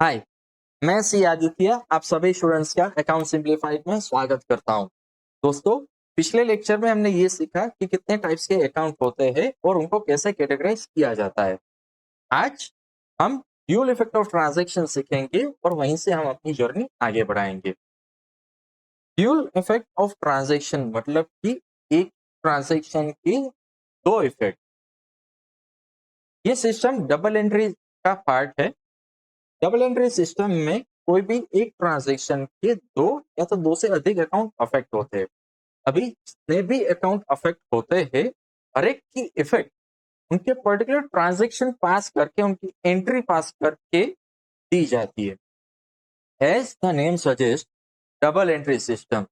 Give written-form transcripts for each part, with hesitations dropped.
हाय, मैं सी आदित्य आप सभी स्टूडेंट्स का अकाउंट सिंप्लीफाइड में स्वागत करता हूं। दोस्तों, पिछले लेक्चर में हमने ये सीखा कि कितने टाइप्स के अकाउंट होते हैं और उनको कैसे कैटेगराइज किया जाता है। आज हम ड्यूल इफेक्ट ऑफ ट्रांजैक्शन सीखेंगे और वहीं से हम अपनी जर्नी आगे बढ़ाएंगे। ड्यूल इफेक्ट ऑफ ट्रांजैक्शन मतलब कि एक ट्रांजैक्शन की दो इफेक्ट। ये सिस्टम डबल एंट्री का पार्ट है। डबल एंट्री सिस्टम में कोई भी एक ट्रांजैक्शन के दो या तो दो से अधिक अकाउंट अफेक्ट होते हैं। अभी जितने भी अकाउंट अफेक्ट होते हैं, हर एक की इफेक्ट उनके पर्टिकुलर ट्रांजैक्शन पास करके, उनकी एंट्री पास करके दी जाती है। As the name suggest, double entry system.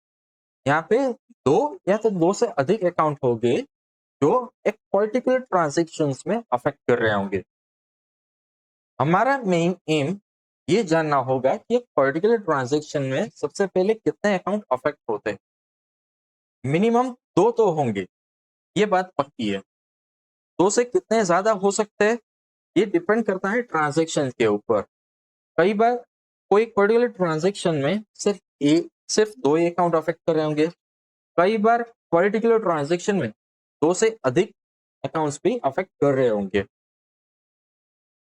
यहाँ पे दो या तो दो से अधिक अकाउंट होंगे जो एक पर्टिकुलर ट्रांजैक्शन में अफेक्ट कर रहे होंगे। हमारा मेन एम ये जानना होगा कि एक पर्टिकुलर ट्रांजैक्शन में सबसे पहले कितने अकाउंट अफेक्ट होते हैं। मिनिमम दो तो होंगे, ये बात पक्की है। दो से कितने ज्यादा हो सकते हैं ये डिपेंड करता है ट्रांजैक्शन के ऊपर। कई बार कोई एक पर्टिकुलर ट्रांजैक्शन में सिर्फ दो ही अकाउंट अफेक्ट कर रहे होंगे। कई बार पर्टिकुलर ट्रांजैक्शन में दो से अधिक अकाउंट्स भी अफेक्ट कर रहे होंगे।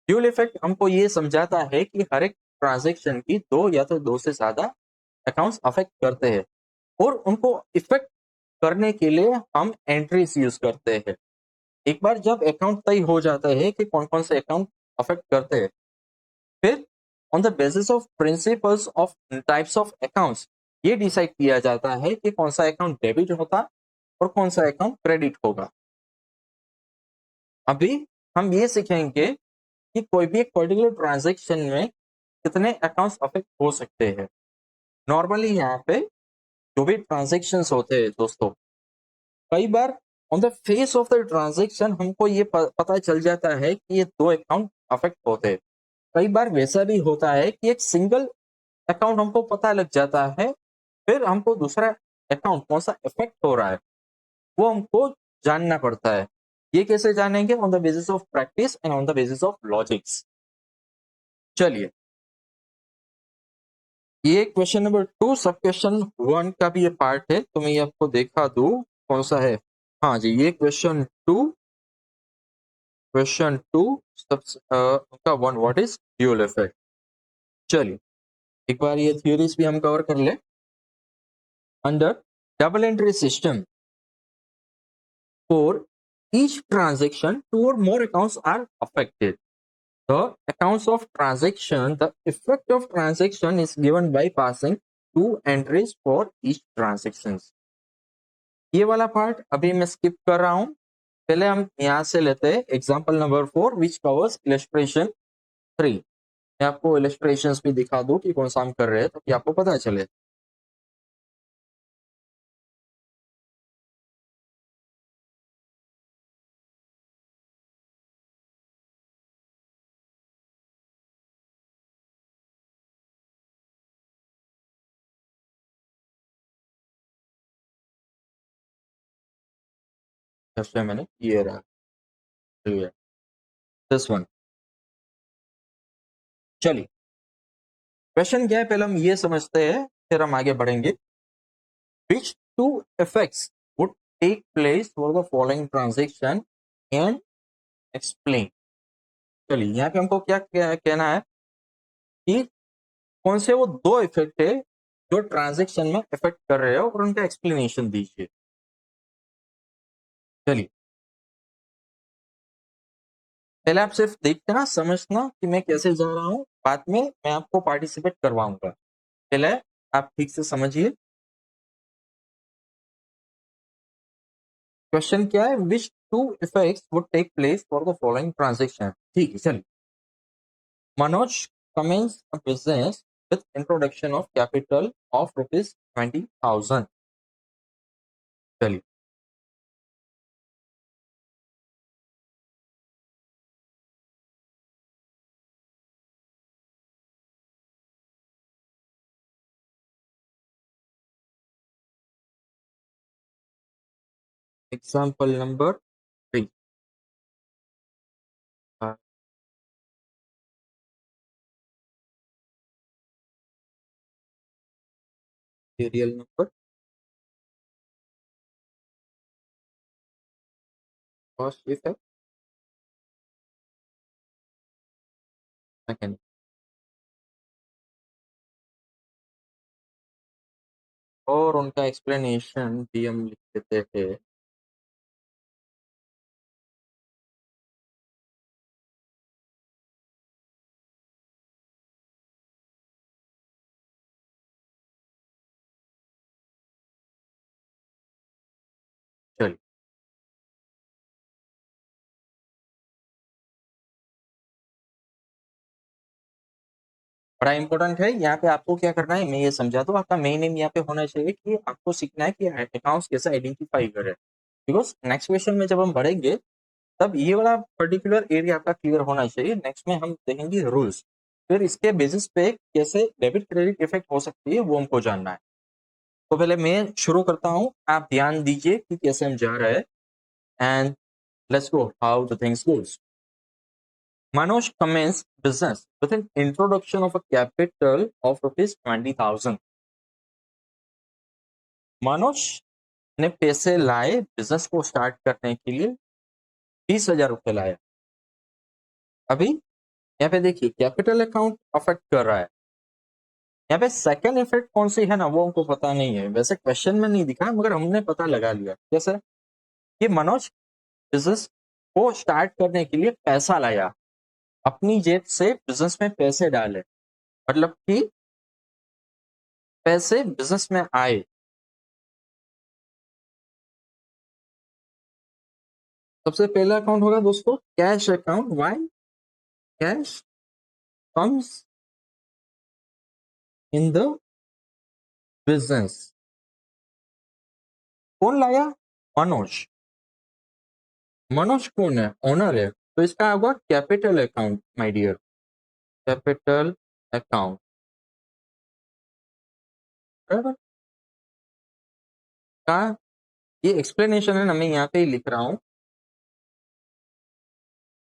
ड्यूल इफेक्ट हमको ये समझाता है कि हर एक ट्रांजैक्शन की दो या तो दो से ज्यादा अकाउंट्स अफेक्ट करते हैं और उनको इफेक्ट करने के लिए हम एंट्रीज यूज करते हैं। एक बार जब अकाउंट तय हो जाता है कि कौन कौन से अकाउंट अफेक्ट करते हैं, फिर on the basis of principles of types of accounts ये डिसाइड किया जाता है कि कौन सा अकाउंट डेबिट होता और कौन सा अकाउंट क्रेडिट होगा। अभी हम ये सीखेंगे कि कोई भी एक पर्टिकुलर ट्रांजैक्शन में कितने अकाउंट्स अफेक्ट हो सकते हैं। नॉर्मली यहाँ पे जो भी ट्रांजैक्शंस होते हैं दोस्तों, कई बार on the face of the transaction हमको ये पता चल जाता है कि ये दो अकाउंट अफेक्ट होते हैं। कई बार वैसा भी होता है कि एक सिंगल अकाउंट हमको पता लग जाता है, फिर हमको दूसरा अकाउंट कौन सा इफेक्ट हो रहा है वो हमको जानना पड़ता है। ये कैसे जानेंगे? On the basis of practice and on the basis of logics. चलिए, ये क्वेश्चन नंबर 2 सब क्वेश्चन 1 का भी ये पार्ट है, तो मैं ये आपको देखा दूं कौन सा है। हाँ जी, ये क्वेश्चन 2 सब का 1 व्हाट इज ड्यूल इफेक्ट। चलिए एक बार ये थ्योरीज भी हम कवर कर ले। Under double entry system, for each transaction, two or more accounts are affected. The accounts of transaction, the effect of transaction is given by passing two entries for each transactions. ये वाला part अभी मैं skip कर रहा हूं। पहले हम यहां से लेते हैं example number 4 which covers illustration 3। मैं आपको इलस्ट्रेशंस भी दिखा दूं कि कौन सा हम कर रहे हैं ताकि आपको पता चले। जस्ट मैंने ये रहा, दिस वन। चलिए क्वेश्चन क्या है पहले हम ये समझते हैं, फिर हम आगे बढ़ेंगे। Which two effects would take place for the following transaction and explain? चलिए यहाँ पे हमको क्या कहना है कि कौन से वो दो इफेक्ट है जो ट्रांजैक्शन में इफेक्ट कर रहे हो और उनका एक्सप्लेनेशन दीजिए। चलिए पहले आप सिर्फ देखना समझना कि मैं कैसे जा रहा हूँ, बाद में मैं आपको पार्टिसिपेट करवाऊंगा। पहले आप ठीक से समझिए क्वेश्चन क्या है। Which two effects would take place for the following transaction. ठीक है, चलिए। Manoj commenced a business with introduction of capital of rupees 20,000. चलिए example number 3। Serial number, first effect, second, और उनका एक्सप्लेनेशन भी हम लिख देते हैं। चलिए, बड़ा इंपॉर्टेंट है। यहाँ पे आपको क्या करना है, मैं ये समझा दूं। आपका मेन एम यहाँ पे होना चाहिए कि आपको सीखना है कि अकाउंट्स कैसे आइडेंटिफाई करें, बिकॉज नेक्स्ट क्वेश्चन में जब हम बढ़ेंगे तब ये वाला पर्टिकुलर एरिया आपका क्लियर होना चाहिए। नेक्स्ट में हम देखेंगे रूल्स, फिर इसके बेसिस पे कैसे डेबिट क्रेडिट इफेक्ट हो सकती है वो हमको जानना है। तो पहले मैं शुरू करता हूँ, आप ध्यान दीजिए कि कैसे हम जा रहे हैं, and let's go how the things goes. Manoj commenced business with an introduction of a capital of ₹20,000. Manoj ने पैसे लाए बिजनेस को स्टार्ट करने के लिए, 20,000 रुपए लाए। अभी यहाँ पे देखिए कैपिटल अकाउंट अफेक्ट कर रहा है। यहाँ पे सेकंड इफेक्ट कौन सी है ना वो हमको पता नहीं है, वैसे क्वेश्चन में नहीं दिखा मगर हमने पता लगा लिया। जैसे कि मनोज बिजनेस को स्टार्ट करने के लिए पैसा लाया, अपनी जेब से बिजनेस में पैसे डाले, मतलब कि पैसे बिजनेस में आए। सबसे पहला अकाउंट होगा दोस्तों cash account. Why? Cash comes in the business. कौन लाया? मनोज। मनोज कौन है? ओनर है, तो इसका होगा capital account my dear, capital account. बराबर का ये एक्सप्लेनेशन है ना, मैं यहाँ पे ही लिख रहा हूँ।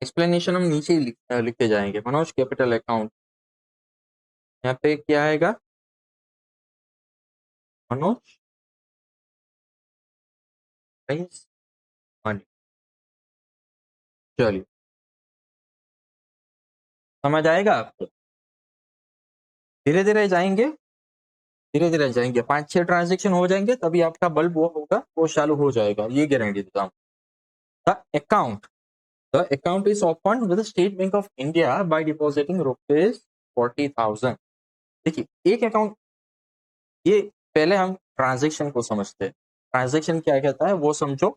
एक्सप्लेनेशन हम नीचे ही लिखते जाएंगे। मनोज कैपिटल अकाउंट, यहाँ पे क्या आएगा? मनोज मनी। चलिए, समझ आएगा आपको? धीरे धीरे जाएंगे, धीरे धीरे जाएंगे, 5-6 ट्रांजेक्शन हो जाएंगे तभी आपका बल्ब वो होगा, वो चालू हो जाएगा, ये गारंटी देता हूँ। The account, the account is open with state bank of India by depositing ₹40,000। देखिए एक अकाउंट, ये पहले हम ट्रांजेक्शन को समझते हैं। ट्रांजेक्शन क्या कहता है वो समझो,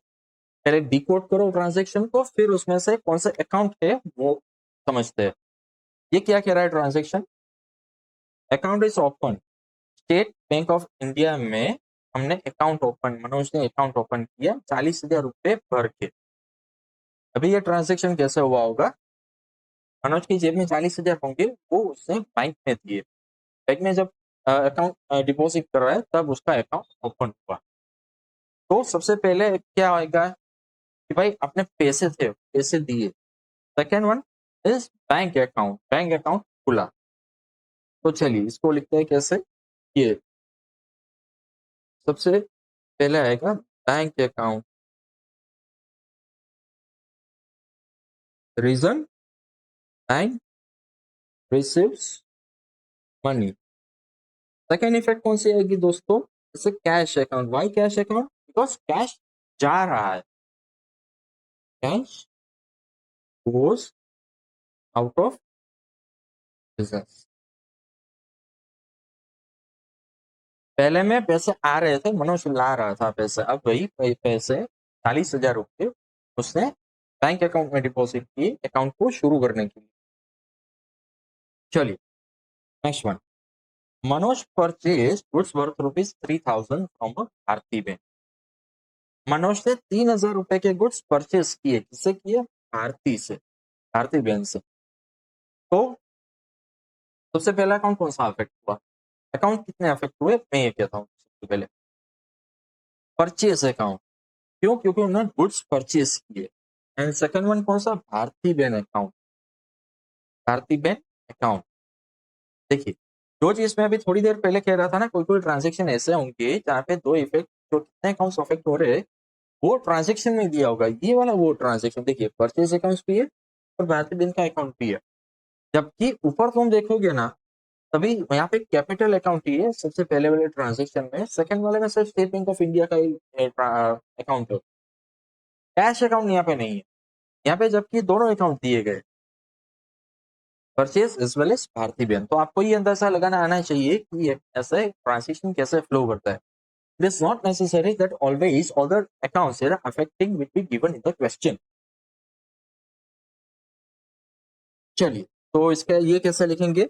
पहले डिकोड करो ट्रांजेक्शन को, फिर उसमें से कौन सा अकाउंट है वो समझते हैं। ये क्या कह रहा है transaction? Account is open, state bank of India में हमने अकाउंट ओपन, मनोज ने अकाउंट ओपन किया 40,000 रुपए भर के। अभी ये ट्रांजेक्शन कैसे हुआ होगा? मनोज की जेब में 40,000 होंगे, वो उसने बैंक में दिए। बैंक में जब अकाउंट डिपॉजिट कर रहा है तब उसका अकाउंट ओपन हुआ। तो सबसे पहले क्या आएगा कि भाई अपने पैसे थे, पैसे दिए। Second one is bank account, bank account खुला। तो चलिए इसको लिखते हैं कैसे। ये सबसे पहले आएगा bank account. Reason, bank receives money. Second effect कौन सी आएगी दोस्तों? जैसे cash account. Why cash account? Because cash जा रहा है, cash goes out of business. पहले में पैसे आ रहे थे, मनोज ला रहा था पैसे, अब वही पैसे 40,000 रुपये उसने बैंक अकाउंट में डिपॉजिट किए अकाउंट को शुरू करने के लिए। चलिए next one, Manoj purchase goods worth ₹3,000 from a Bharti bank. Manoj ने 3,000 रुपए के गुड्स परचेज किए, किससे किए? भारती से, भारती बैंक से। तो सबसे पहला अकाउंट कौन सा अफेक्ट हुआ? अकाउंट कितने अफेक्ट हुए मैं ये कहता हूँ। सबसे पहले परचेज अकाउंट, क्यों? क्योंकि उन्होंने गुड्स परचेज किए। एंड सेकंड वन कौन सा? Bharti bank account, Bharti bank account. देखिए जो चीज मैं अभी थोड़ी देर पहले कह रहा था ना, कोई कोई ट्रांजेक्शन ऐसे होंगे जहाँ पे दो इफेक्ट, जो कितने अकाउंट्स अफेक्ट हो रहे हैं वो ट्रांजेक्शन में दिया होगा। ये वाला वो ट्रांजेक्शन देखिए, परचेज अकाउंट भी है और भारतीय बैंक का अकाउंट भी है। जबकि ऊपर तुम देखोगे ना, तभी यहाँ पे कैपिटल अकाउंट ही है सबसे पहले वाले ट्रांजेक्शन में, सेकंड वाले में सिर्फ स्टेट बैंक ऑफ इंडिया का ही अकाउंट है, कैश अकाउंट यहाँ पे नहीं है। यहाँ पे जबकि दोनों अकाउंट दिए गए, परचेज एज वेल एज भारतीय बैंक। तो आपको ये अंदाजा लगाना आना चाहिए कि ये ऐसे ट्रांजेक्शन कैसे फ्लो करता है। It is not necessary that always other accounts are affecting will be given in the question. चलिए, तो इसका ये कैसे लिखेंगे?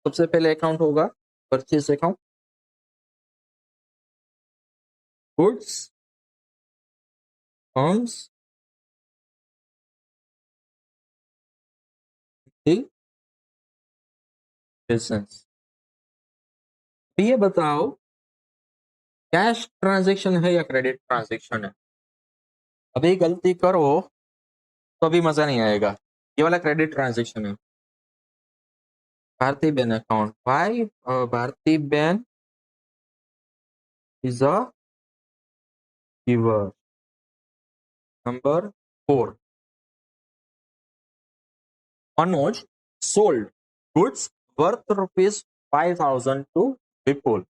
सबसे पहले अकाउंट होगा purchase account, goods firms business. ये बताओ कैश ट्रांजैक्शन है या क्रेडिट ट्रांजैक्शन है? अभी गलती करो तो अभी मजा नहीं आएगा। ये वाला क्रेडिट ट्रांजैक्शन है, भारतीय बैंक अकाउंट। भाई Bharatiya bank is a giver. Number 4, Manoj sold goods worth ₹5,000 to Vipul.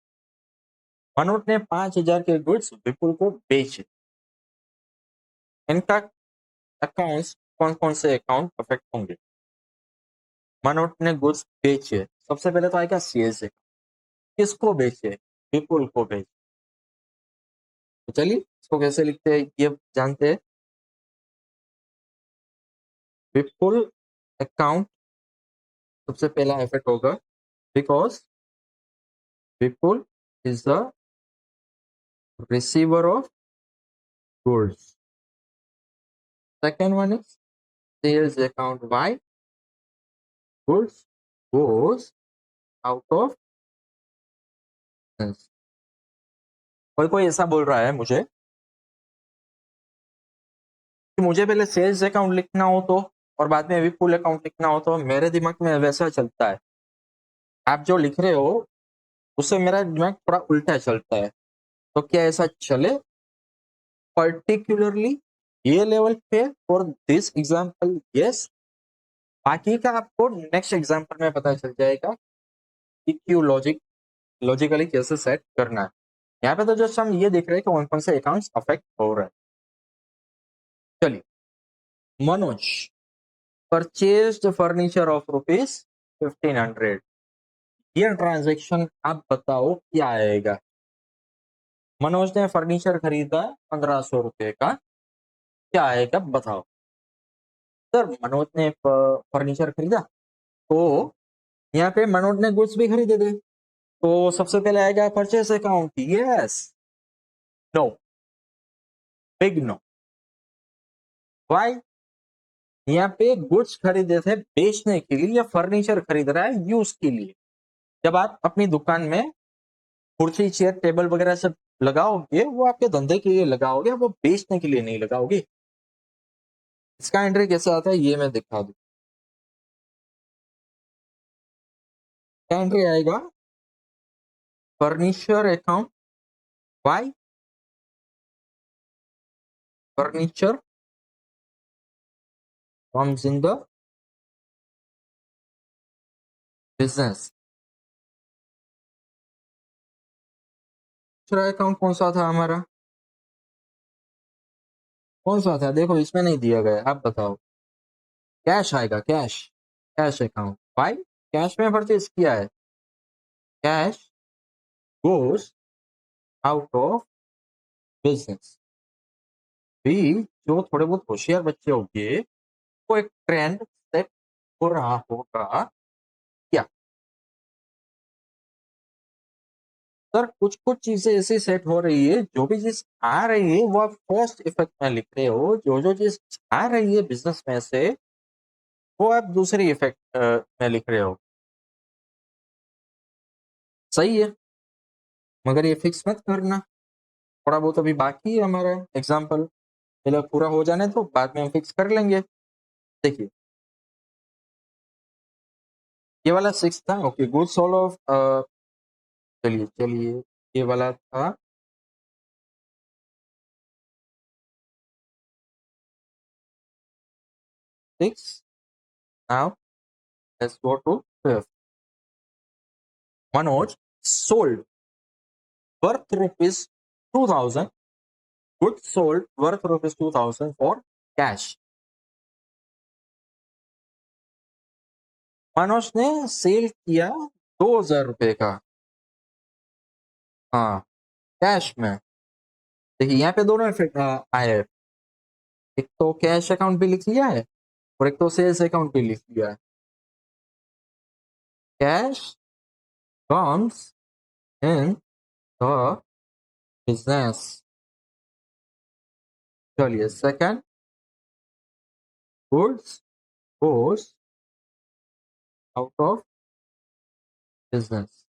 Manoj ने 5,000 के गुड्स विपुल को बेचे। इनका अकाउंट्स कौन कौन से अकाउंट अफेक्ट होंगे? मनोज ने गुड्स बेचे, सबसे पहले तो आएगा सीएस। किसको बेचे? विपुल को बेचे। तो चलिए इसको कैसे लिखते हैं ये जानते हैं। विपुल अकाउंट सबसे पहला इफेक्ट होगा because Vipul is the receiver of goods. Second one is sales account, why goods goes out of business. कोई कोई ऐसा बोल रहा है मुझे कि मुझे पहले सेल्स अकाउंट लिखना हो तो और बाद में विपुल अकाउंट लिखना हो तो। मेरे दिमाग में वैसा चलता है, आप जो लिख रहे हो उससे मेरा दिमाग थोड़ा उल्टा चलता है। तो क्या ऐसा चले पर्टिकुलरली ये लेवल पे फॉर दिस एग्जांपल? यस। बाकी का आपको नेक्स्ट एग्जांपल में पता चल जाएगा कि क्यों लॉजिकली कैसे सेट करना है। यहाँ पे तो जस्ट हम ये देख रहे हैं कि कौन कौन से अकाउंट्स अफेक्ट हो रहे हैं। चलिए, मनोज परचेज्ड फर्नीचर ऑफ ₹1,500। ये ट्रांजेक्शन आप बताओ क्या आएगा? मनोज ने फर्नीचर खरीदा ₹1,500 का, क्या आएगा बताओ? सर मनोज ने फर्नीचर खरीदा तो यहाँ पे मनोज ने गुड्स भी खरीदे थे, तो सबसे पहले आएगा purchase account. Yes, no, big no. Why? यहाँ पे गुड्स खरीदे थे बेचने के लिए या फर्नीचर खरीद रहा है यूज के लिए? जब आप अपनी दुकान में कुर्सी चेयर टेबल वगैरह सब लगाओगे वो आपके धंधे के लिए लगाओगे, वो बेचने के लिए नहीं लगाओगे। इसका एंट्री कैसे आता है ये मैं दिखा दूं। क्या एंट्री आएगा? Furniture account, why? Furniture comes in the business। दूसरा अकाउंट कौन सा था हमारा? कौन सा था? देखो इसमें नहीं दिया गया, आप बताओ। कैश आएगा, कैश, कैश अकाउंट। भाई कैश में परचेज किया है, cash goes out of business. भी जो थोड़े बहुत होशियार बच्चे होंगे वो एक ट्रेंड सेट हो रहा होगा क्या? सर कुछ कुछ चीजें ऐसी सेट हो रही है, जो भी चीज आ रही है वो आप फर्स्ट इफेक्ट में लिख रहे हो, जो जो चीज आ रही है बिजनेस में से वो आप दूसरी इफेक्ट में लिख रहे हो। सही है, मगर ये फिक्स मत करना, थोड़ा बहुत अभी बाकी है हमारा एग्जाम्पल, पहले पूरा हो जाने तो बाद में हम फिक्स कर लेंगे। देखिए ये वाला 6 था। ओके, गुड्स सोल्ड ऑफ चलिए चलिए, ये वाला था 6। Now let's go to 5th. Manoj sold worth rupees 2000, goods sold worth rupees 2000 for cash. Manoj ने सेल किया 2000 रुपए का, हाँ, कैश में। देखिए यहाँ पे दोनों इफेक्ट आए हैं। एक तो कैश अकाउंट भी लिख लिया है और एक तो सेल्स अकाउंट भी लिख लिया है। Cash comes in the business. चलिए second, goods goes out of business.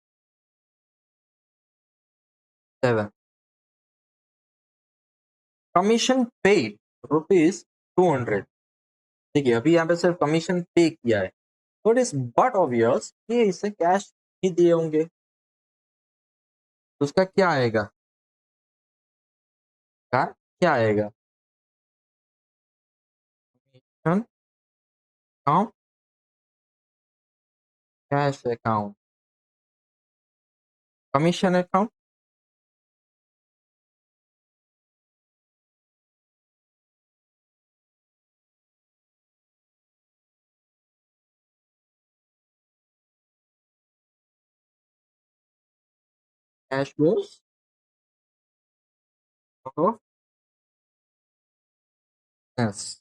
7, commission paid rupees 200। देखिए अभी यहाँ पे सिर्फ कमीशन पे किया है, तो इट इज बट ऑब्वियस कि इसे कैश ही दिए होंगे, तो उसका क्या आएगा, क्या आएगा, commission account, cash account, commission account, cash goes out of business.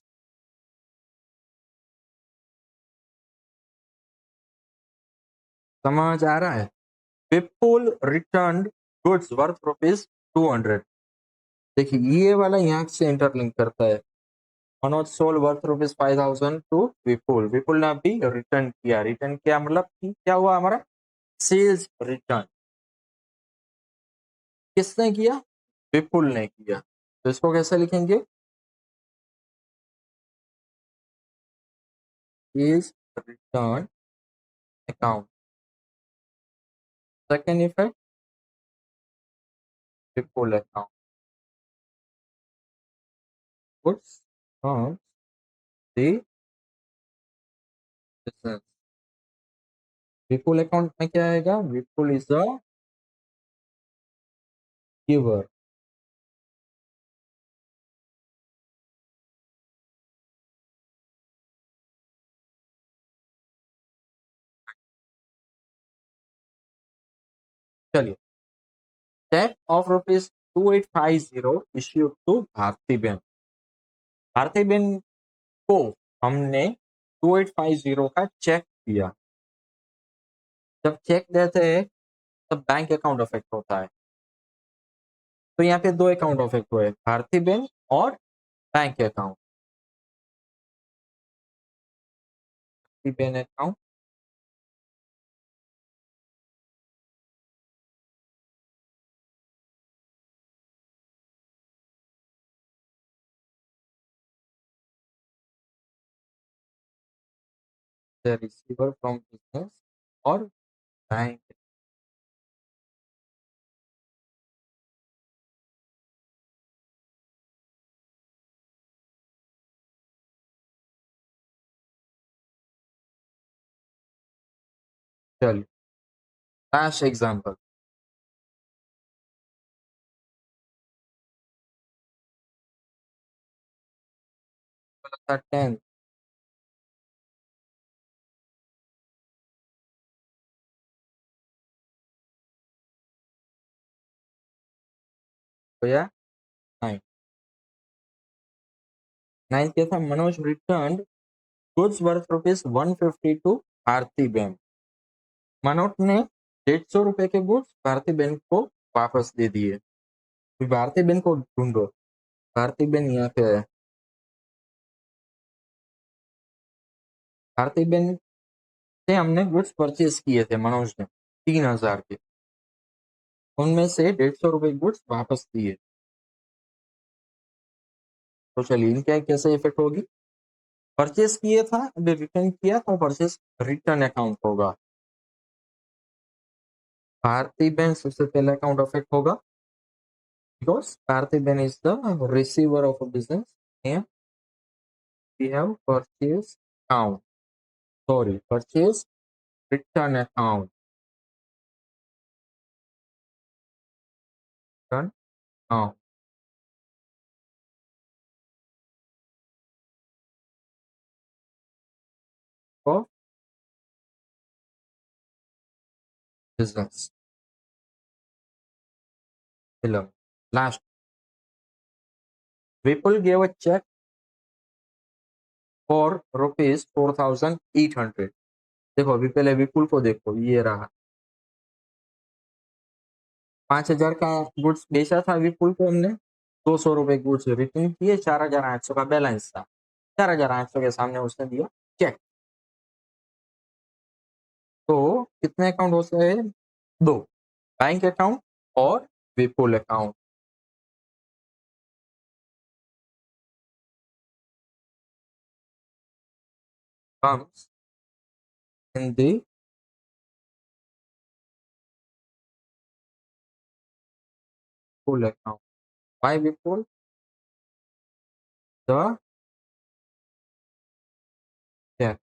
समझ आ रहा है? Vipul return goods worth rupees 200। देखिए ये वाला यहाँ से इंटरलिंक करता है। Manoj sold worth rupees 5000 to Vipul, Vipul ने अभी रिटर्न किया, रिटर्न किया मतलब कि क्या हुआ हमारा, सेल्स रिटर्न। किसने किया, विपुल ने किया। तो इसको कैसे लिखेंगे, is return account. Second effect, Vipul account, goods from the business. Vipul account में क्या आएगा, विपुल इज द गिवर। चलिए, check of rupees 2850 issued to Bharti Ben. Bharti Ben को हमने 2850 का चेक दिया। जब चेक देते हैं तब बैंक अकाउंट अफेक्ट होता है, तो यहाँ पे दो अकाउंट अफेक्ट हुए, भारती बेन और bank account. Bharti Ben account, the receiver from business और बैंक। चलिए लास्ट एग्जांपल, 10 हो या 9। 9 क्या था, Manoj return goods worth rupees 150 to Bharti Ben. Manoj ने 150 रुपए के गुड्स भारती बेन को वापस दे दिए। भारती बेन को ढूंढो, भारती बेन यहाँ पे है। भारती बेन से हमने गुड्स परचेज किए थे मनोज ने 3000 के, उनमें से 150 रुपए गुड्स वापस दिए। तो चलिए इनका कैसे इफेक्ट होगी, परचेज किए था अभी रिटर्न किया तो परचेज रिटर्न अकाउंट होगा। भारती बहन सबसे पहला अकाउंट अफेक्ट होगा because Bharti Ben is the receiver of a business and we have purchase account. Sorry, purchase return account. Return account for business. Film. Last, Vipul gave a check for rupees 4,800. देखो अभी पहले विपुल को देखो, ये रहा 5,000 का goods बेचा था विपुल को हमने, 200 रुपए गुड्स रिटर्न किए, 4,800 का बैलेंस था, 4,800 के सामने उसने दिया चेक। तो कितने अकाउंट हो सकते हैं? दो, बैंक अकाउंट और विपुल account. comes in the Vipul account. Why Vipul? The check.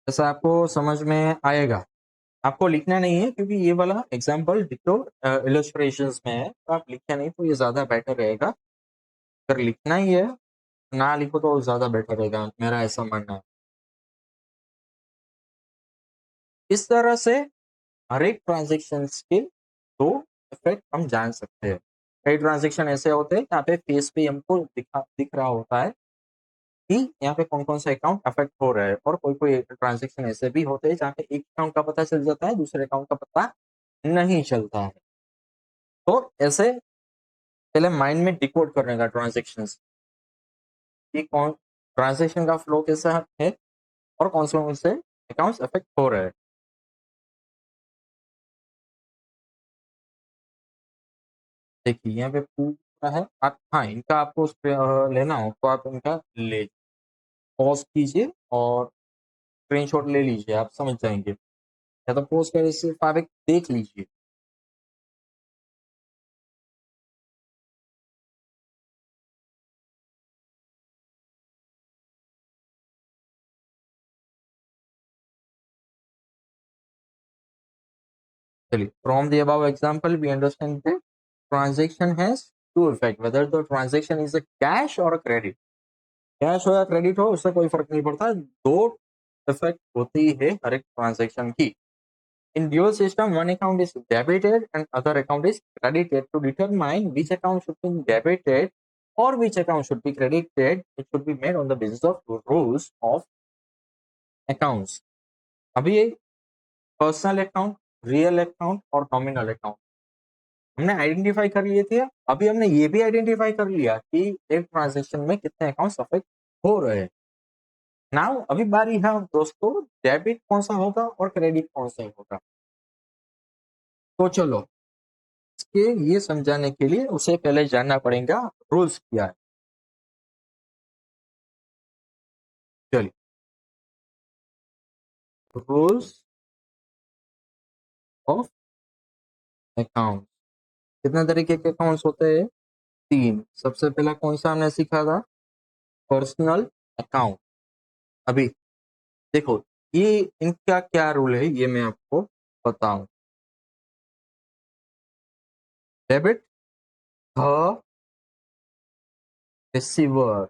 जैसा आपको समझ में आएगा, आपको लिखना नहीं है क्योंकि ये वाला एग्जाम्पल डिटो इलस्ट्रेशंस में है, तो आप लिखना नहीं तो ये ज्यादा बेटर रहेगा। अगर लिखना ही है ना लिखो तो ज्यादा बेटर रहेगा, मेरा ऐसा मानना है। इस तरह से हर एक ट्रांजेक्शन के दो इफेक्ट हम जान सकते हैं। कई ट्रांजेक्शन ऐसे होते हैं यहाँ पे फेस पे हमको दिख रहा होता है कि यहाँ पे कौन कौन से अकाउंट अफेक्ट हो रहे हैं, और कोई कोई ट्रांजेक्शन ऐसे भी होते हैं जहाँ पे एक अकाउंट का पता चल जाता है, दूसरे अकाउंट का पता नहीं चलता है। तो ऐसे पहले माइंड में डिकोड करने का ट्रांजेक्शन कि कौन ट्रांजेक्शन का फ्लो कैसा है और कौन से अकाउंट्स अफेक्ट हो रहे हैं। देखिए यहाँ पे पूरा है, हाँ इनका आपको लेना हो तो आप इनका ले पॉज कीजिए और स्क्रीनशॉट ले लीजिए, आप समझ जाएंगे, या तो पॉज कर सिर्फ आप एक देख लीजिए। चलिए, from the above example we understand that transaction has two effect, whether the transaction is a cash or a credit। Cash हो या क्रेडिट हो उससे कोई फर्क नहीं पड़ता, दो इफेक्ट होती है हर एक ट्रांजेक्शन की। In dual system, one account is debited and other account is credited. To determine which account should be debited or which account should be credited, it should be made on the basis of rules of accounts। अभी ये personal account, real account और nominal account हमने identify कर लिए थे। अभी हमने ये भी आइडेंटिफाई कर लिया कि एक ट्रांजेक्शन में कितने अकाउंट्स अफेक्ट हो रहे हैं। नाउ अभी बारी है दोस्तों, डेबिट कौन सा होगा और क्रेडिट कौन सा होगा। तो चलो इसके ये समझाने के लिए उसे पहले जानना पड़ेगा रूल्स क्या है। चलिए, रूल्स ऑफ अकाउंट। कितने तरीके के अकाउंट्स होते हैं? तीन। सबसे पहला कौन सा हमने सीखा था? Personal account. अभी देखो ये इनका क्या रूल है ये मैं आपको बताऊं। Debit the receiver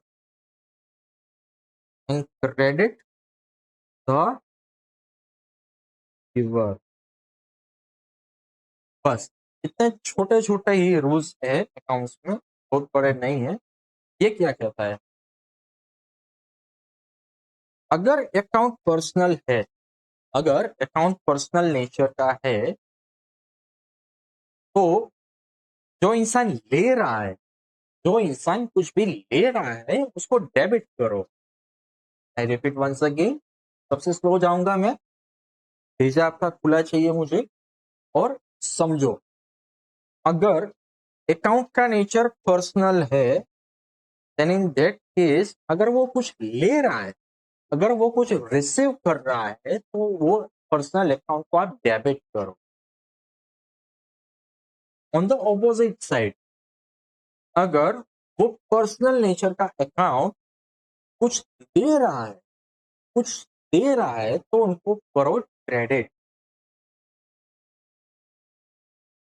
and credit the giver. बस इतने छोटे छोटे ही रूल्स है अकाउंट्स में, बहुत बड़े नहीं है। ये क्या कहता है, अगर अकाउंट पर्सनल है, अगर अकाउंट पर्सनल नेचर का है तो जो इंसान ले रहा है, जो इंसान कुछ भी ले रहा है उसको डेबिट करो। आई रिपीट वंस अगेन, सबसे स्लो जाऊंगा मैं, भेजा आपका खुला चाहिए मुझे, और समझो अगर अकाउंट का नेचर पर्सनल है देन इन दैट केस अगर वो कुछ ले रहा है अगर वो कुछ रिसीव कर रहा है तो वो पर्सनल अकाउंट को आप डेबिट करो। ऑन द ऑपोजिट साइड, अगर वो पर्सनल नेचर का अकाउंट कुछ दे रहा है, कुछ दे रहा है तो उनको करो क्रेडिट।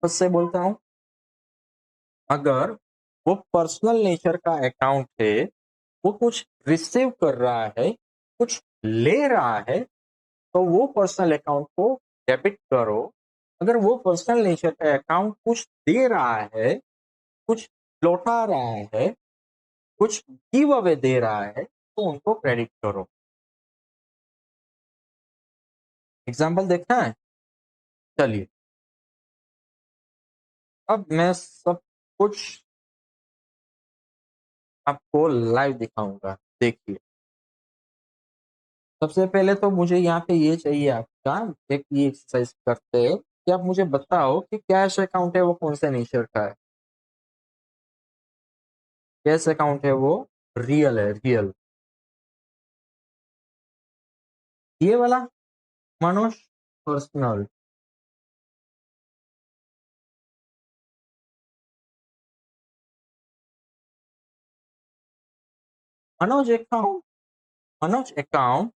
फिर से बोलता हूं, अगर वो पर्सनल नेचर का अकाउंट है, वो कुछ रिसीव कर रहा है, कुछ ले रहा है, तो वो पर्सनल अकाउंट को डेबिट करो। अगर वो पर्सनल नेचर का अकाउंट कुछ दे रहा है, कुछ लौटा रहा है, कुछ गिव अवे दे रहा है, तो उनको क्रेडिट करो। एग्जाम्पल देखना है, चलिए अब मैं सब कुछ आपको लाइव दिखाऊंगा, देखिए। सबसे पहले तो मुझे यहाँ पे ये चाहिए आपका, एक ये एक्सरसाइज करते हैं कि आप मुझे बताओ कि कैश अकाउंट है वो कौन से नेचर का है। कैश अकाउंट है वो रियल है, रियल। ये वाला Manoj personal. Manoj account, Manoj account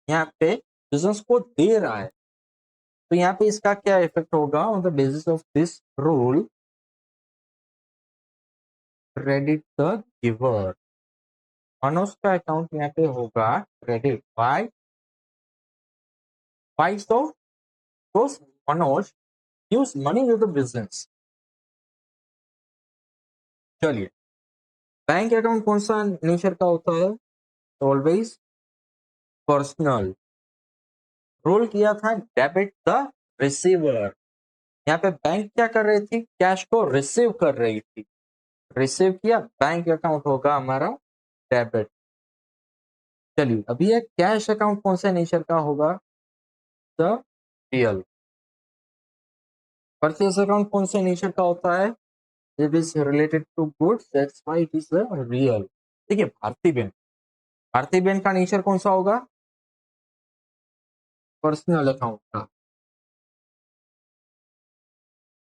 यहाँ पे बिजनेस को दे रहा है, तो यहाँ पे इसका क्या इफेक्ट होगा? On the basis of this rule, credit the giver. Manoj का अकाउंट यहाँ पे होगा credit by so Manoj use money to the business. चलिए, बैंक अकाउंट कौन सा नेचर का होता है? Always personal. रोल किया था डेबिट द रिसीवर। यहाँ पे बैंक क्या कर रही थी? कैश को रिसीव कर रही थी। रिसीव किया, बैंक अकाउंट होगा हमारा डेबिट। चलिए, अभी ये कैश अकाउंट कौन से नेचर का होगा? The real. परचेस अकाउंट कौन से नेचर का होता है? It is related to goods, that's why it is real. देखिए, भारतीय बैंक, भारतीय बैंक का नेचर कौन सा होगा? पर्सनल अकाउंट का।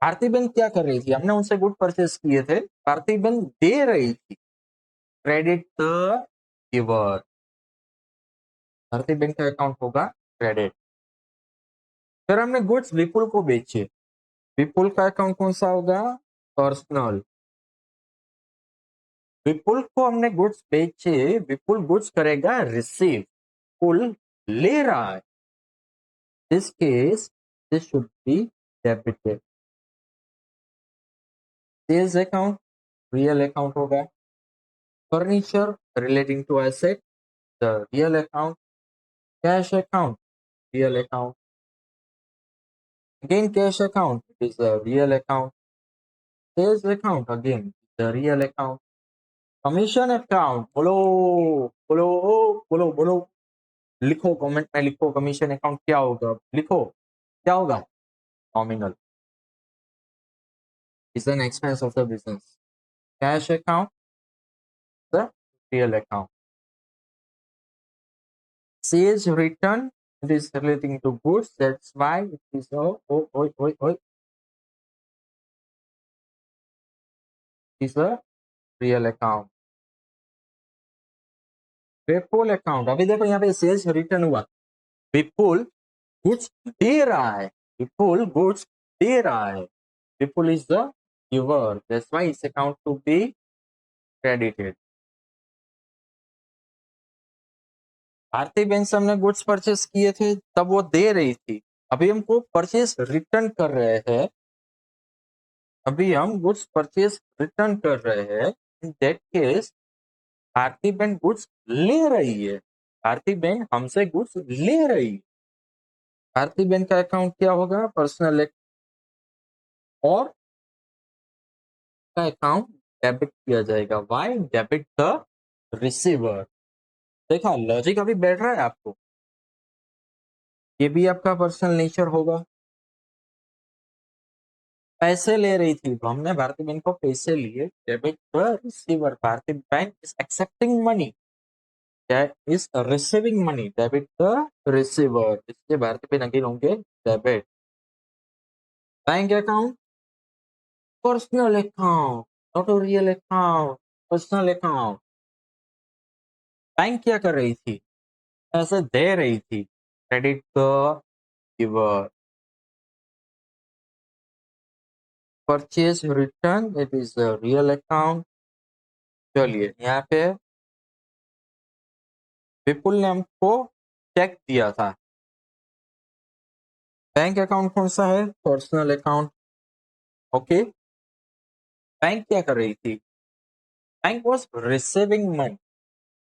भारतीय बैंक क्या कर रही थी? हमने उनसे गुड परचेस किए थे, भारतीय बैंक दे रही थी क्रेडिट द गिवर। भारतीय बैंक का अकाउंट होगा क्रेडिट। फिर हमने गुड्स विपुल को बेचे, विपुल का अकाउंट कौन सा होगा? पर्सनल। विपुल को हमने गुड्स बेचे, विपुल गुड्स करेगा रिसीव, पुल ले रहा है। This case this should be debited. Sales account real account होगा। Furniture relating to asset, the real account. Cash account real account. Again, cash account is a real account. Sales account again the real account. Commission account, बोलो बोलो बोलो बोलो, लिखो comment में, लिखो commission account क्या होगा, लिखो क्या होगा? Nominal is an expense of the business. Cash account, the real account. Sales return, it is relating to goods, that's why it is is a real account. Vipul account, अभी देखो यहाँ पे sales return हुआ, विपुल goods दे रहा है, विपुल goods दे रहा है, Vipul is the giver, that's why its account to be credited. Bharatiya bank से हमने गुड्स परचेस किए थे, तब वो दे रही थी, अभी हमको परचेस रिटर्न कर रहे हैं, अभी हम गुड्स परचेस रिटर्न कर रहे हैं, इन दैट केस भारतीय बैंक गुड्स ले रही है, भारतीय बैंक हमसे गुड्स ले रही है। भारतीय बैंक का अकाउंट क्या होगा? पर्सनल। और का अकाउंट डेबिट किया जाएगा, वाई डेबिट द रिसीवर। देखा, लॉजिक अभी बैठ रहा है आपको? ये भी आपका पर्सनल नेचर होगा। पैसे ले रही थी, तो हमने भारतीय बैंक को पैसे लिए, डेबिट द रिसीवर, भारतीय bank is accepting money. is receiving money, debit the receiver. इसके भारतीय पे नगे होंगे debit. Bank account, personal account, not a real account, personal account. Bank क्या कर रही थी? पैसे दे रही थी. Credit the giver. Purchase return, it is a real account. चलिए यहाँ पे विपुल ने हमको चेक दिया था. बैंक अकाउंट कौन सा है? Personal account. ओके. बैंक क्या कर रही थी? Bank was receiving money.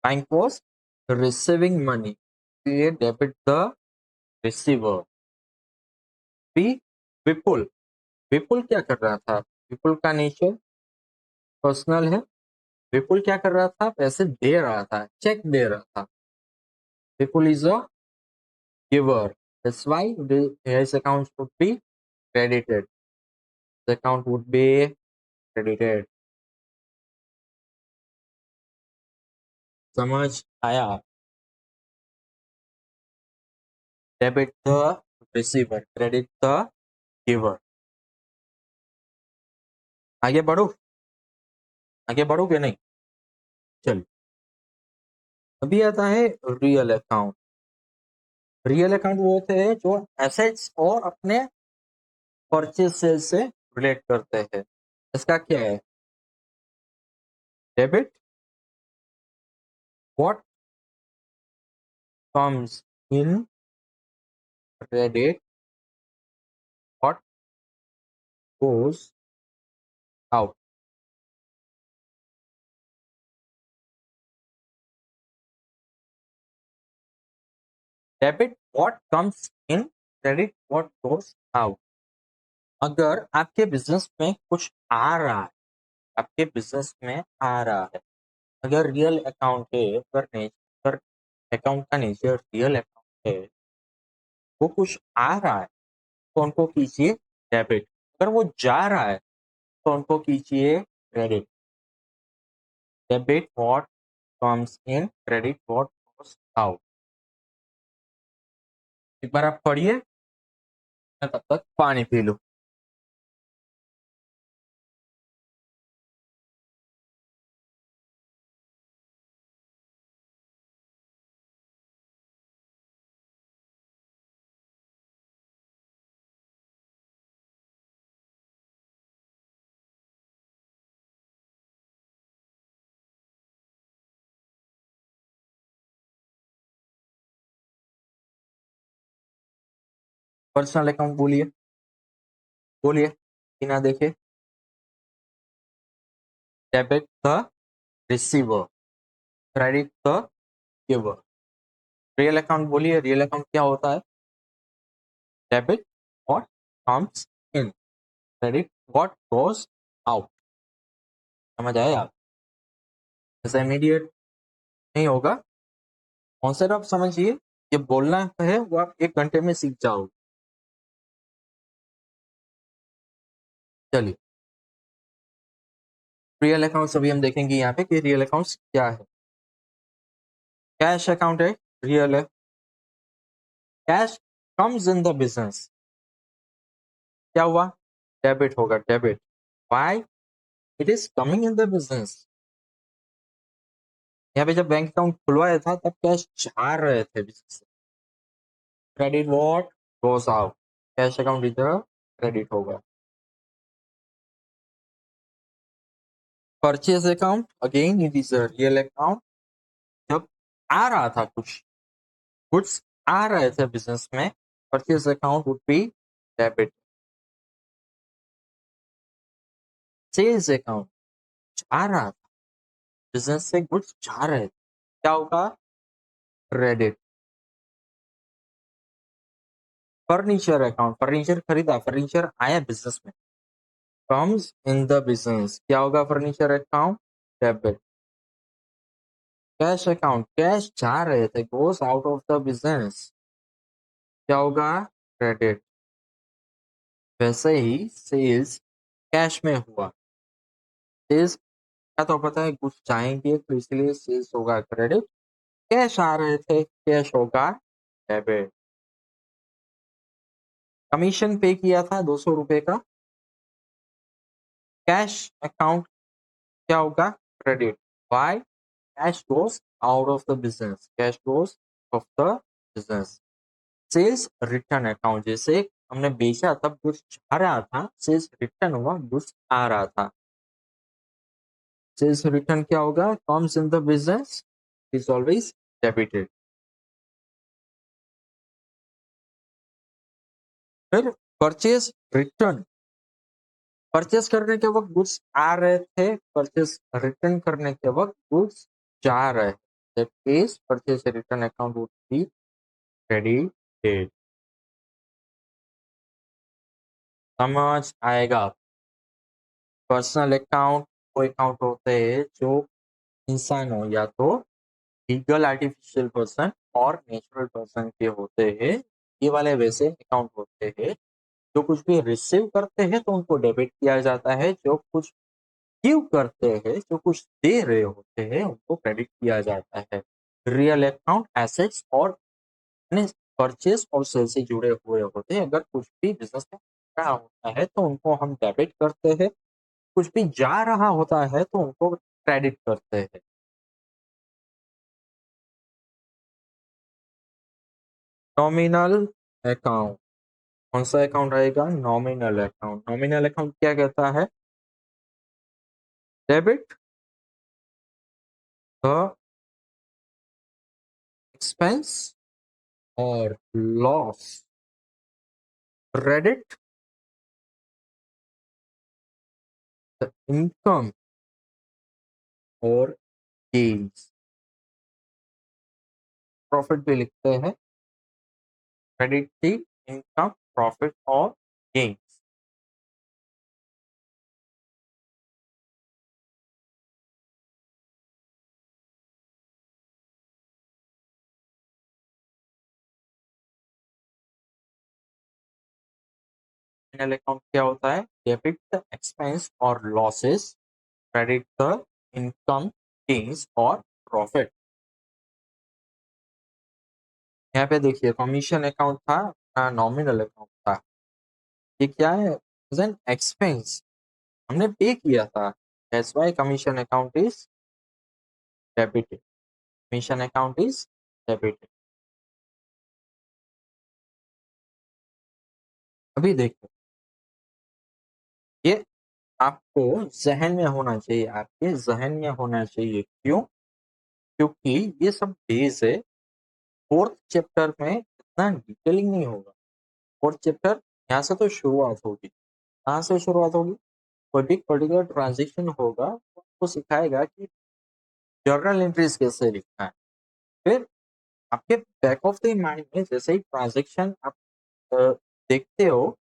Bank was receiving money. ये डेबिट द रिसीवर. बी विपुल. विपुल क्या कर रहा था? विपुल का नेचर पर्सनल है. विपुल क्या कर रहा था? पैसे दे रहा था, चेक दे रहा था. Vipul is a giver. That's why his account would be credited. The account would be credited. समझ आया? Debit the receiver, credit the giver. आगे बढ़ो. आगे बढ़ोगे नहीं? चल. अभी आता है रियल अकाउंट. रियल अकाउंट वो होते हैं जो एसेट्स और अपने परचेज सेल से रिलेट करते हैं. इसका क्या है? Debit what comes in, credit what goes out. Debit what comes in, credit what goes out. अगर आपके बिजनेस में कुछ आ रहा है, आपके बिजनेस में आ रहा है, अगर रियल अकाउंट है, अगर अकाउंट का नेचर रियल अकाउंट है, वो कुछ आ रहा है तो उनको कीजिए डेबिट. अगर वो जा रहा है तो उनको कीजिए credit. Debit what comes in, credit what goes out. एक बार आप पढ़िए, मैं तब तक पानी पी लूं. पर्सनल अकाउंट बोलिए, बोलिए बिना देखे. Debit the receiver, credit the giver. Real account बोलिए, रियल अकाउंट क्या होता है? Debit what comes in, credit what goes out. समझ आया? ऐसा इमीडिएट नहीं होगा. कॉन्सेप्ट आप समझिए. ये बोलना है वो आप 1 घंटे में सीख जाओगे. चलिए रियल अकाउंट्स अभी हम देखेंगे यहाँ पे कि रियल अकाउंट्स क्या है. कैश अकाउंट है, रियल है. Cash comes in the business. क्या हुआ? डेबिट होगा, debit. Why? It is coming in the business. यहाँ पे जब बैंक अकाउंट खुलवाया था तब कैश जा रहे थे business. Credit what goes out. Cash account इधर क्रेडिट होगा. Purchase account again it is a real account. जब आ रहा था कुछ गुड्स आ रहे थे बिजनेस में, purchase account would be debit. Sales account आ रहा था, बिजनेस से गुड्स जा रहे थे, क्या होगा? क्रेडिट. फर्नीचर अकाउंट, फर्नीचर खरीदा, फर्नीचर आया बिजनेस में, कम्स इन द बिजनेस, क्या होगा? Furniture account debit. Cash account, cash जा रहे थे, गोस आउट ऑफ द बिजनेस, क्या होगा? क्रेडिट. वैसे ही सेल्स कैश में हुआ. सेल्स क्या तो पता है कुछ जाएंगे तो इसलिए सेल्स होगा क्रेडिट. कैश आ रहे थे, कैश होगा डेबिट। कमीशन पे किया था 200 रुपए का, कैश अकाउंट क्या होगा, credit. Why, cash goes out of the business, cash goes of the business. Sales return account, जैसे हमने बेचा तब गुड्स जा रहा था, सेल्स रिटर्न हुआ, गुड्स आ रहा था। सेल्स रिटर्न क्या होगा, comes in the business, is always debited. फिर परचेज रिटर्न, परचेस करने के वक्त गुड्स आ रहे थे, परचेस रिटर्न करने के वक्त गुड्स जा रहे, that is purchase return account would be credited. समझ आएगा। पर्सनल अकाउंट वो अकाउंट होते हैं जो इंसान हो, या तो लीगल आर्टिफिशियल पर्सन और नेचुरल पर्सन के होते हैं। ये वाले वैसे अकाउंट होते हैं जो कुछ भी रिसीव करते हैं तो उनको डेबिट किया जाता है, जो कुछ गिव करते हैं, जो कुछ दे रहे होते हैं, उनको क्रेडिट किया जाता है। रियल अकाउंट एसेट्स और परचेज और सेल से जुड़े हुए होते हैं। अगर कुछ भी बिजनेस में क्या होता है तो उनको हम डेबिट करते हैं, कुछ भी जा रहा होता है तो उनको क्रेडिट करते हैं। नॉमिनल अकाउंट, कौन सा अकाउंट रहेगा, नॉमिनल अकाउंट। नॉमिनल अकाउंट क्या कहता है, डेबिट द एक्सपेंस और लॉस, क्रेडिट द इनकम और गेन्स। प्रॉफिट भी लिखते हैं, क्रेडिट की इनकम, प्रॉफिट और गेन्स। नॉमिनल अकाउंट क्या होता है, डेबिट द एक्सपेंस और losses, credit the income, gains और प्रॉफिट। यहाँ पे देखिए कमीशन अकाउंट था, नॉमिनल अकाउंट था। ये क्या है, एन एक्सपेंस, हमने पे किया था, that's why commission account is debited, commission account is debited. अभी देखो, ये आपको जहन में होना चाहिए, आपके जहन में होना चाहिए। क्यों, क्योंकि ये सब बेस है। फोर्थ चैप्टर में इतना डिटेलिंग नहीं होगा। फोर्थ चैप्टर यहाँ से तो शुरुआत होगी। कहाँ से शुरुआत होगी, कोई भी पर्टिकुलर ट्रांजेक्शन होगा तो आपको सिखाएगा कि जर्नल एंट्रीज कैसे लिखना है। फिर आपके बैक ऑफ द माइंड में जैसे ही ट्रांजेक्शन आप अ, देखते हो,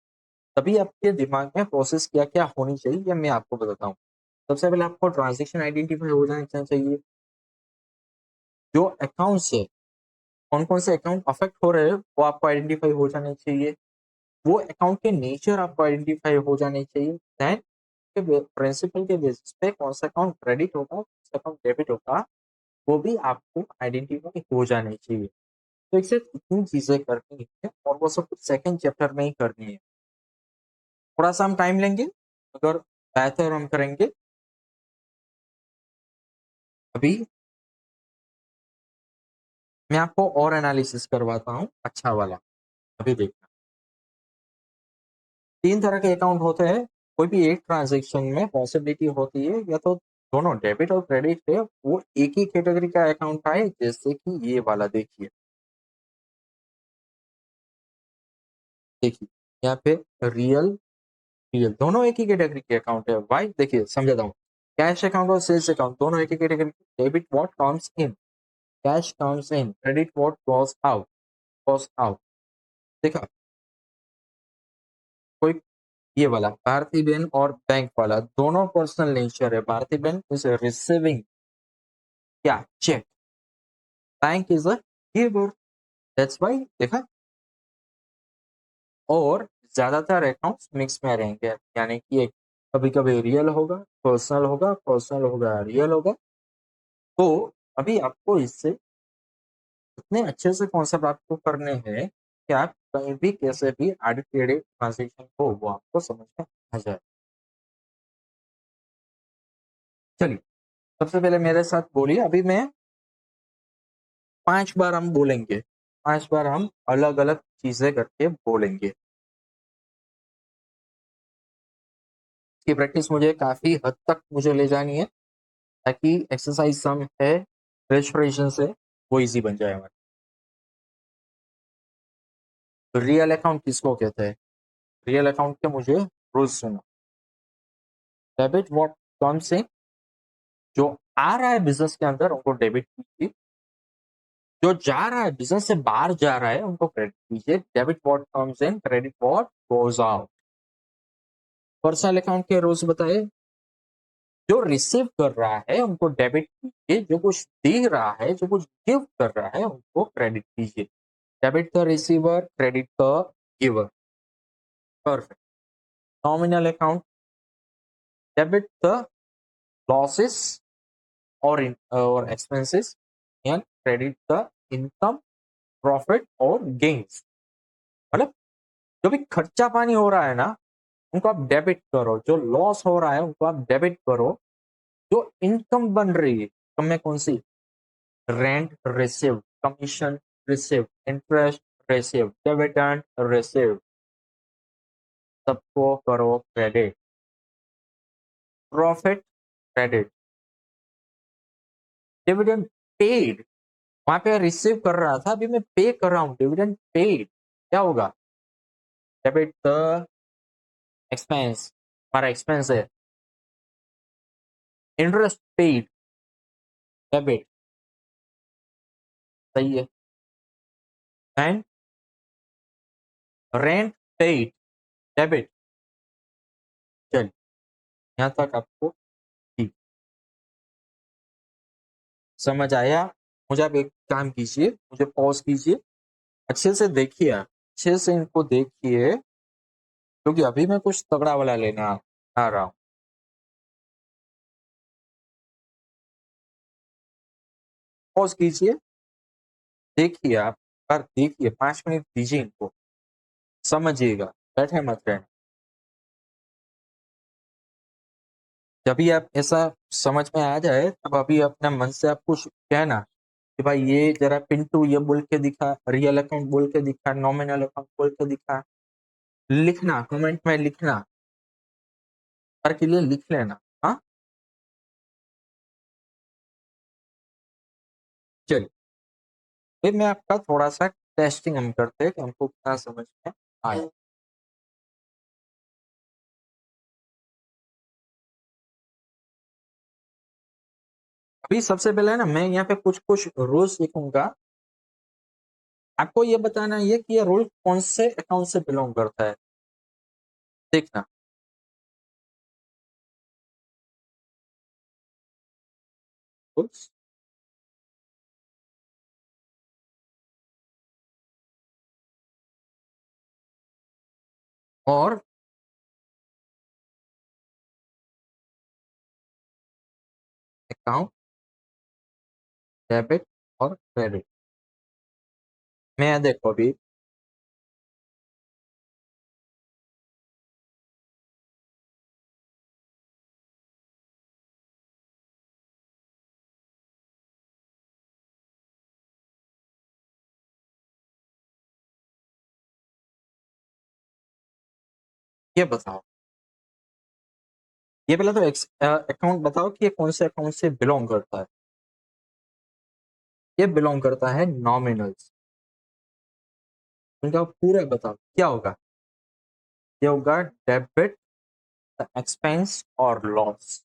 तभी आपके दिमाग में प्रोसेस क्या क्या होनी चाहिए, ये मैं आपको बताता हूँ। सबसे पहले आपको ट्रांजेक्शन आइडेंटिफाई हो जाना चाहिए। जो अकाउंट्स है, कौन कौन से अकाउंट अफेक्ट हो रहे हैं वो आपको आइडेंटिफाई हो जाने चाहिए। वो अकाउंट के नेचर आपको आइडेंटिफाई हो जाने चाहिए। देन के प्रिंसिपल के बेसिस पे कौन सा अकाउंट क्रेडिट होगा, कौन सा अकाउंट डेबिट होगा, वो भी आपको आइडेंटिफाई हो जाने चाहिए। तो एक साथ इतनी चीजें करनी है और वो सब कुछ सेकंड चैप्टर में ही करनी है। थोड़ा सा हम टाइम लेंगे, अगर बेहतर हम करेंगे। अभी मैं आपको और एनालिसिस करवाता हूँ अच्छा वाला। अभी देखना, तीन तरह के अकाउंट होते हैं। कोई भी एक ट्रांजेक्शन में पॉसिबिलिटी होती है या तो दोनों डेबिट और क्रेडिट है वो एक ही कैटेगरी का अकाउंट आए, जैसे कि ये वाला देखिए। देखिए यहाँ पे रियल, रियल दोनों एक ही कैटेगरी के अकाउंट है। वाई, देखिए समझाता हूँ। कैश अकाउंट और सेल्स अकाउंट दोनों एक ही category. Debit what comes in, cash comes in, credit what goes out, goes out. देखा, कोई ये वाला भारती बेन और बैंक वाला दोनों पर्सनल नेचर है। भारती बेन इज रिसीविंग क्या, check. Bank is a giver, that's why. देखा, और ज्यादातर अकाउंट्स मिक्स में रहेंगे, यानी कि एक कभी कभी रियल होगा, पर्सनल होगा, पर्सनल होगा, रियल होगा। तो अभी आपको इससे इतने अच्छे से कॉन्सेप्ट आपको करने हैं कि आप कहीं भी कैसे भी एडिट क्रेडिट ट्रांजेक्शन हो वो आपको समझ में आ जाए। चलिए, सबसे पहले मेरे साथ बोलिए। अभी मैं 5 बार हम बोलेंगे, 5 बार हम अलग अलग चीजें करके बोलेंगे। इसकी प्रैक्टिस मुझे काफी हद तक मुझे ले जानी है ताकि एक्सरसाइज सम है रेस्टोरेशन से वो इजी बन जाए हमारा। तो रियल अकाउंट किसको कहते हैं? रियल अकाउंट के मुझे रूल्स सुनो। डेबिट व्हाट कम्स इन, जो आ रहा है बिजनेस के अंदर उनको डेबिट कीजिए, जो जा रहा है बिजनेस से बाहर जा रहा है उनको क्रेडिट कीजिए। Debit what comes in, credit what goes out. Personal account के रूल्स बताए। जो रिसीव कर रहा है उनको डेबिट कीजिए, जो कुछ दे रहा है, जो कुछ गिव कर रहा है उनको क्रेडिट कीजिए। Debit the receiver, credit the giver. Perfect. Nominal account, debit the losses और expenses and credit the income, profit और गेन्स। मतलब जो भी खर्चा पानी हो रहा है ना उनको आप डेबिट करो, जो लॉस हो रहा है उनको आप डेबिट करो, जो इनकम बन रही है, कम में कौन सी? Rent receive, commission receive, interest receive, dividend receive, सबको करो credit. Profit credit. Dividend paid, वहां पे रिसीव कर रहा था, अभी मैं पे कर रहा हूं, डिविडेंड पेड, क्या होगा? डेबिट द एक्सपेंस, हमारा एक्सपेंस है। इंटरेस्ट पेड, डेबिट, सही है। And rent paid, debit. चलिए, यहाँ तक आपको ठीक समझ आया? मुझे आप एक काम कीजिए, मुझे पॉज कीजिए, अच्छे से देखिए, अच्छे से इनको देखिए, क्योंकि अभी मैं कुछ तगड़ा वाला लेने आ रहा हूँ। पॉज कीजिए, देखिए आप, पर देखिए 5 मिनट दीजिए इनको, समझिएगा, बैठे मत रहना। जब भी आप ऐसा समझ में आ जाए तब अभी अपने मन से आप कुछ कहना कि भाई ये जरा पिंटू ये बोल के दिखा, रियल अकाउंट बोल के दिखा, नॉमिनल अकाउंट बोल के दिखा। लिखना, कमेंट में लिखना, हर के लिए लिख लेना। हाँ, चलिए, फिर मैं आपका थोड़ा सा टेस्टिंग हम करते हैं कि हमको क्या समझ में आया। अभी सबसे पहले ना मैं यहाँ पे कुछ कुछ रूल्स लिखूंगा, आपको ये बताना है कि ये रूल कौन से अकाउंट से बिलोंग करता है। देखना, रूल्स और अकाउंट, डेबिट और क्रेडिट। मैं देखो अभी ये बताओ, ये पहले तो अकाउंट बताओ कि ये कौन से अकाउंट से बिलोंग करता है। ये बिलोंग करता है नॉमिनल्स। इनका पूरा बताओ क्या होगा। ये होगा डेबिट, एक्सपेंस और लॉस।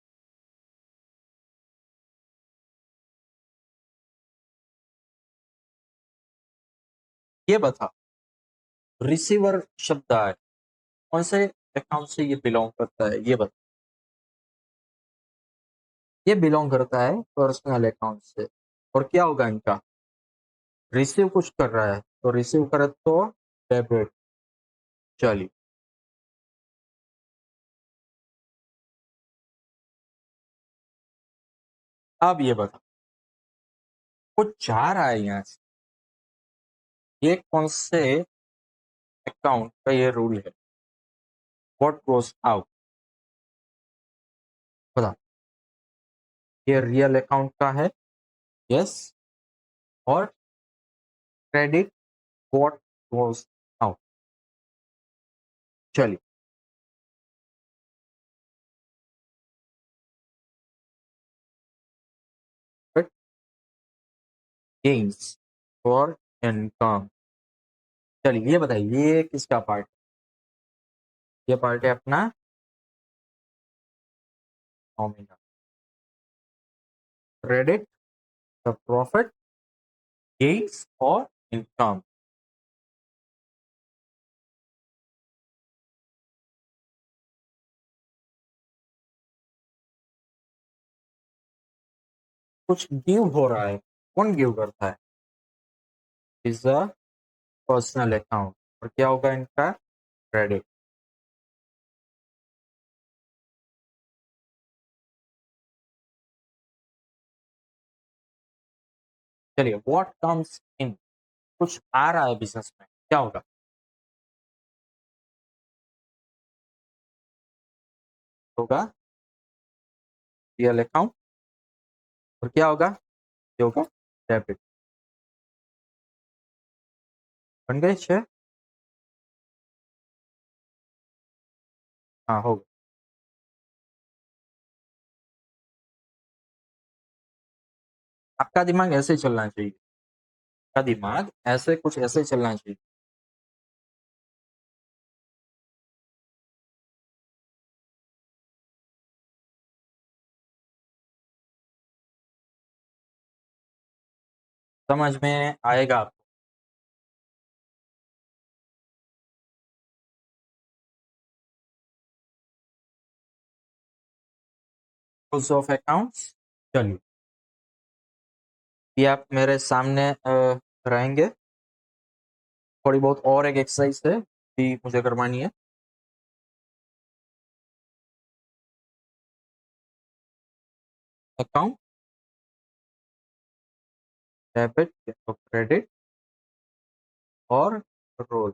ये बताओ, रिसीवर शब्द है, कौन से अकाउंट से ये बिलोंग करता है, ये बताओ। ये बिलोंग करता है पर्सनल अकाउंट से। और क्या होगा इनका? रिसीव कुछ कर रहा है तो रिसीव करे तो डेबिट। चलिए, अब ये बताओ, कुछ जा रहा है यहाँ से, ये कौन से अकाउंट का ये रूल है? व्हाट गोज आउट, बता। ये रियल अकाउंट का है, यस, और क्रेडिट व्हाट गोज आउट। चलिए, गेन्स फॉर इनकम। चलिए, ये बताइए ये किसका पार्ट? ये पार्ट है अपना nominal. Credit the profit, gains और इनकम। कुछ गिव हो रहा है, कौन गिव करता है? Is a personal account. और क्या होगा इनका? क्रेडिट। चलिए, व्हाट कम्स इन, कुछ आ रहा है बिजनेस में, क्या होगा? होगा रियल अकाउंट। और क्या होगा? ये होगा डेबिट। बन गए 6? हाँ, होगा। आपका दिमाग ऐसे चलना चाहिए, आपका दिमाग ऐसे कुछ ऐसे चलना चाहिए। समझ में आएगा आपको। Rules of accounts. चलिए, ये आप मेरे सामने रहेंगे। थोड़ी बहुत और एक एक्सरसाइज है भी मुझे करवानी है। अकाउंट, डेबिट या क्रेडिट और रोल।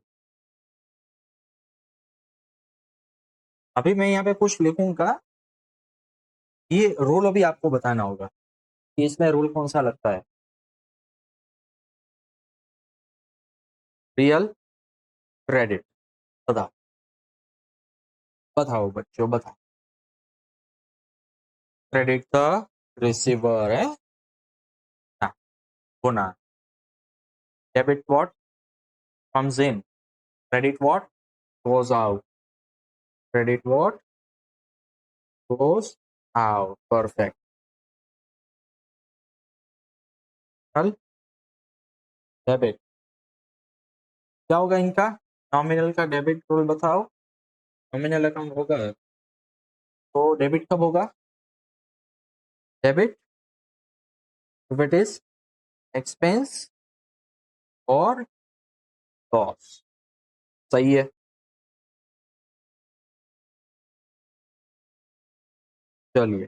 अभी मैं यहाँ पे कुछ लिखूंगा, ये रोल अभी आपको बताना होगा कि इसमें रोल कौन सा लगता है। रियल, क्रेडिट, बताओ, बताओ बच्चों, बताओ। क्रेडिट का रिसीवर है ना, गुना। Debit what comes in, credit what goes out, credit what goes out, perfect। कल डेबिट, क्या होगा इनका? नॉमिनल का डेबिट रोल बताओ। नॉमिनल अकाउंट होगा तो डेबिट कब होगा? Debit if it is expense और लॉस। सही है। चलिए,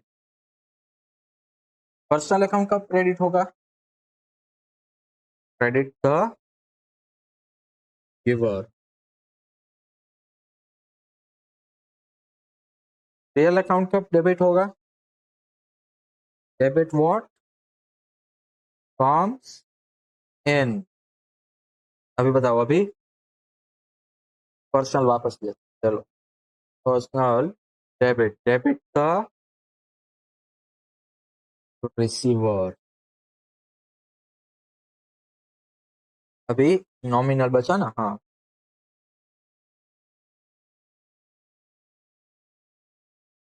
पर्सनल अकाउंट कब क्रेडिट होगा? Credit the giver. Real account कब डेबिट होगा? Debit what comes in. अभी बताओ, अभी पर्सनल वापस ले, चलो। पर्सनल डेबिट, डेबिट का रिसीवर। अभी नॉमिनल बचा ना, हाँ।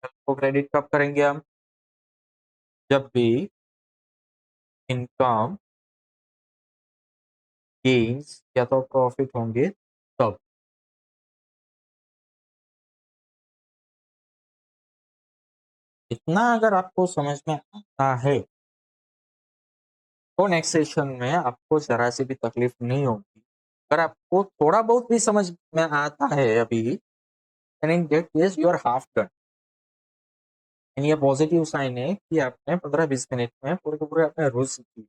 तो क्रेडिट कब करेंगे हम? जब भी इनकम, गेन्स या तो प्रॉफिट होंगे तब। इतना अगर आपको समझ में आता है तो नेक्स्ट सेशन में आपको जरा सी भी तकलीफ नहीं होगी। अगर आपको थोड़ा बहुत भी समझ में आता है अभी, then in that case you are half done। यानी ये पॉजिटिव साइन है कि आपने 15-20 मिनट में पूरे के पूरे अपने रूल्स सीख लिए।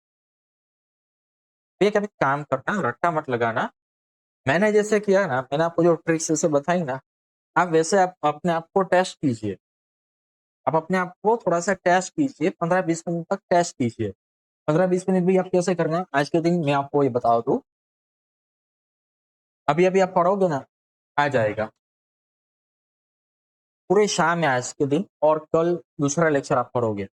ये कभी काम करना, रट्टा मत लगाना। मैंने जैसे किया ना, मैंने आपको जो ट्रिक्स जैसे बताई ना, आप वैसे आप अपने आप को टेस्ट कीजिए। आप अपने आप को थोड़ा-सा टेस्ट कीजिए, 15-20 मिनट तक टेस्ट कीजिए। 15-20 मिनट भी आप कैसे करना, आज के दिन मैं आपको ये बता दूँ। अभी-अभी आप पढ़ोगे ना, आ जाएगा। पूरे शाम है आज के दिन और कल दूसरा लेक्चर आप पढ़ोगे।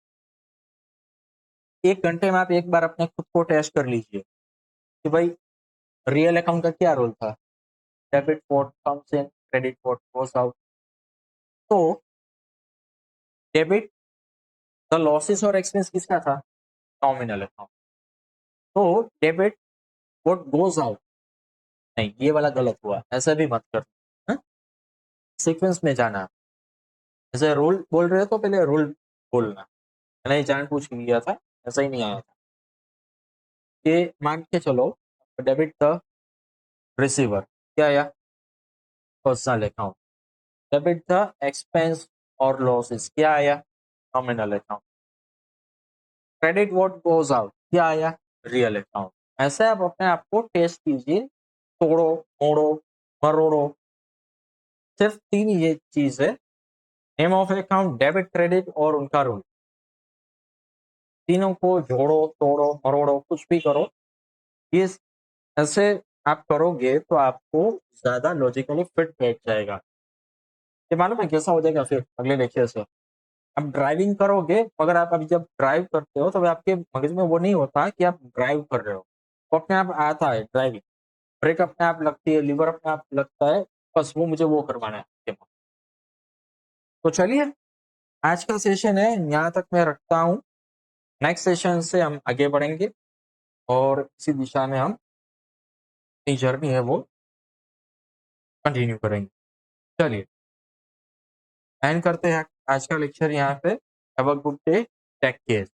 1 घंटे में आप एक बार अपने खुद को टेस्ट कर लीजिए कि भाई रियल अकाउंट का क्या रोल था? Debit what comes in, credit what goes out. तो डेबिट द लॉसेस और एक्सपेंस किसका था? Nominal account. तो डेबिट व्हाट गोज़ आउट, नहीं ये वाला गलत हुआ, ऐसा भी मत कर। हाँ? सीक्वेंस में जाना। जैसे रूल बोल रहे हो तो पहले रूल बोलना। मैंने जानबूझ के लिया था, ऐसा ही नहीं आया था। ये मान के चलो डेबिट द रिसीवर, क्या आया? Personal account. Debit the expense और लॉसेस, क्या आया? Nominal account. Credit what goes out, क्या आया? Real account. ऐसे आप अपने आप को टेस्ट कीजिए, तोड़ो, मोड़ो, मरोड़ो। सिर्फ 3 ये चीज है, name of account, debit, credit और उनका रूल। तीनों को जोड़ो, तोड़ो, मरोड़ो, कुछ भी करो। ये ऐसे आप करोगे तो आपको ज्यादा लॉजिकली फिट बैठ जाएगा। ये मालूम है कैसा हो जाएगा फिर अगले लेक्चर से? आप ड्राइविंग करोगे, मगर आप अभी जब ड्राइव करते हो तो आपके मगज में वो नहीं होता कि आप ड्राइव कर रहे हो। वो अपने आप आता है ड्राइविंग, ब्रेक अपने आप लगती है, लीवर अपने आप लगता है, बस वो मुझे वो करवाना है। तो चलिए, आज का सेशन है यहाँ तक मैं रखता हूँ। नेक्स्ट सेशन से हम आगे बढ़ेंगे और इसी दिशा में हम अपनी जर्नी है वो कंटिन्यू करेंगे। चलिए, एंड करते हैं आज का लेक्चर यहाँ पे। Have a good day, take care.